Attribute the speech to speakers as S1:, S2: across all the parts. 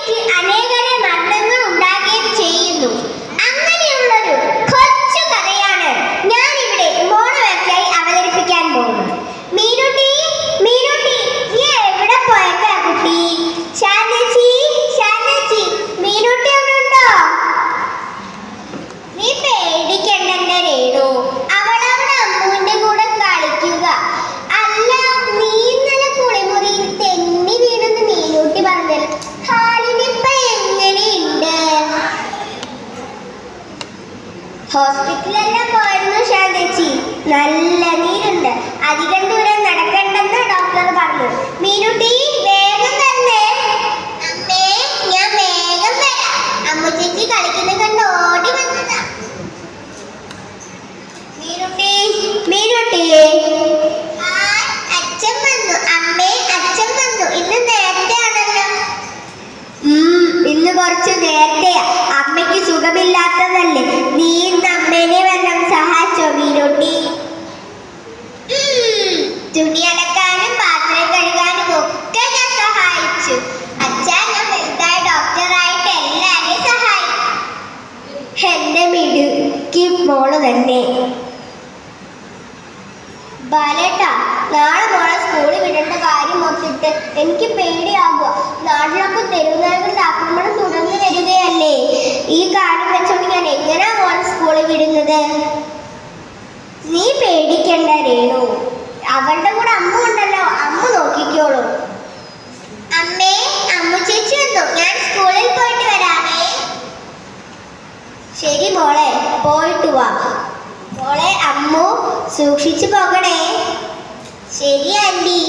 S1: എനിക്ക് അനേകരെ മരണങ്ങൾ ഉണ്ടാകുകയും ചെയ്യുന്നു. അങ്ങനെയുള്ളൊരു കൊച്ചു കഥയാണ് ഞാൻ ഇവിടെ മോണോവാക്യായി അവതരിപ്പിക്കാൻ പോകുന്നത്. മീനുട്ടി, മീനുട്ടി, നീ എവിടെ പോയേക്കാ കുട്ടി? ശാന്തേച്ചി, ശാന്തേച്ചി, മീനുട്ടി അവിടെ ഉണ്ടോ? നീ പേടിക്കണ്ട എന്റെ രേണു, അവളവിടെ അമ്മുവിന്റെ കൂടെ കളിക്കുക. അല്ല, നീ ഇന്നലെ കുളിമുറിയിൽ തെന്നി വീണെന്ന് മീനുട്ടി പറഞ്ഞല്ലോ, കാലിനിപ്പ എങ്ങനെയുണ്ട്? ഹോസ്പിറ്റലെല്ലാം പോയിരുന്നു ശാന്തേച്ചി, നല്ല നീരുണ്ട്, അധികം ദൂരം നടക്കണ്ടെന്ന് ഡോക്ടർ പറഞ്ഞു. മീനുട്ടി വേഗം തന്നെ. അമ്മേ, ഞാൻ വേഗം വരാം. അമ്മ ചേച്ചി കളിക്കുന്നത് കണ്ട് ഓടി വന്നതാ. മീനുട്ടി, മീനുട്ടി, അച്ഛൻ വന്നു. അമ്മേ, അച്ഛൻ വന്നു. ഇന്ന് നേരത്തെ ആണല്ലോ. ഇന്ന് കുറച്ച് നേരത്തെയാ. അമ്മയ്ക്ക് സുഖമില്ലാത്തതല്ലേ. നീ ഇന്ന് അമ്മേനെ വല്ലതും സഹായിച്ചോ മീനുട്ടി? തുണി അലക്കാനും പാത്രം കഴുകാനും ഒക്കെ ഞാൻ സഹായിച്ചു. അച്ഛാ, ഞാൻ വലുതായ ഡോക്ടറായിട്ട് എല്ലാവരെയും സഹായിക്കും. എന്റെ മിടുക്കി മോള് തന്നെ. ബാലേട്ടാ, നാളെ മോളെ സ്കൂളിൽ വിടേണ്ട കാര്യം ഓർത്തിട്ട് എനിക്ക് പേടിയാകുക. നാട്ടിലൊക്കെ തെരുവുനായകളുടെ ആക്രമണം തുടർന്നു വരികയല്ലേ. ഈ കാര്യം വെച്ചോണ്ട് ഞാൻ എങ്ങനെയാ മോളെ സ്കൂളിൽ വിടുന്നത്? നീ പേടിക്കണ്ട രേണു, അവളുടെ കൂടെ അമ്മ ഉണ്ടല്ലോ, അമ്മ നോക്കിക്കോളൂ. അമ്മേ, അമ്മ ചേച്ചി വന്നു. ഞാൻ സ്കൂളിൽ പോയിട്ട് വരാമേ. ശരി മോളെ, പോയിട്ട് വാ. മോളെ അമ്മു, സൂക്ഷിച്ചു പോകണേ. ശരി ആന്റി.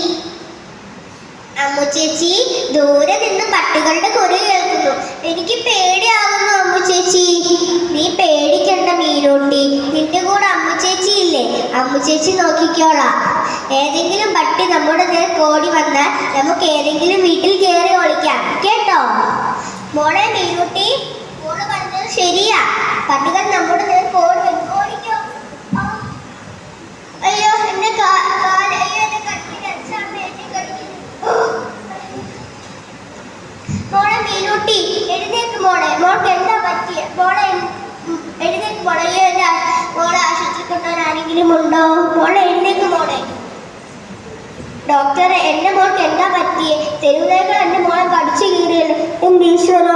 S1: അമ്മു ചേച്ചി, ദൂരെ നിന്ന് പട്ടികളുടെ കുര കേൾക്കുന്നു. എനിക്ക് പേടിയാകുന്നു അമ്മു ചേച്ചി. നീ പേടിക്കണ്ട മീനുട്ടി, നിന്റെ കൂടെ അമ്മു ചേച്ചി ഇല്ലേ? അമ്മു ചേച്ചി നോക്കിക്കോളാം. ഏതെങ്കിലും പട്ടി നമ്മുടെ നേർക്ക് ഓടി വന്നാൽ നമുക്ക് ഏതെങ്കിലും വീട്ടിൽ കയറി ഒളിക്കാം, കേട്ടോ? മോളെ മീനുട്ടി, മോള് പറഞ്ഞത് ശരിയാ. പട്ടികൾ നമ്മുടെ നേർക്ക് ഓടി വന്നു. ഓടിക്കോ. അയ്യോ, എന്റെ മോളെ മീനുട്ടി, എഴുന്നേക്ക് മോളെ. മോൾക്ക് എന്താ പറ്റിയ? മോളെ എഴുന്നേക്ക് മോളെ. മോളെ ആശുപത്രി കൊണ്ടുവരാൻ ആരെങ്കിലും ഉണ്ടോ? മോളെ എഴുന്നേക്ക് മോളെ. ഡോക്ടറെ, എന്റെ മോൾക്ക് എന്താ പറ്റിയേ? തെരുവുനായകൾ എന്റെ മോളെ കടിച്ചു കീറിയല്ലോ. എന്റെ ഈശ്വര.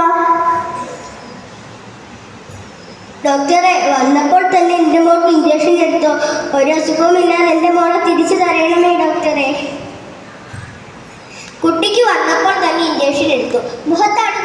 S1: ഡോക്ടറെ, വന്നപ്പോൾ തന്നെ എൻ്റെ മോൾക്ക് ഇഞ്ചക്ഷൻ എടുത്തോ? ഒരു അസുഖവും ഇല്ലാതെ എൻ്റെ മോളെ തിരിച്ചു തരണമേ ഡോക്ടറെ. കുട്ടിക്ക് വന്നപ്പോൾ തന്നെ ഇഞ്ചക്ഷൻ എടുത്തു. മുഖത്താണ്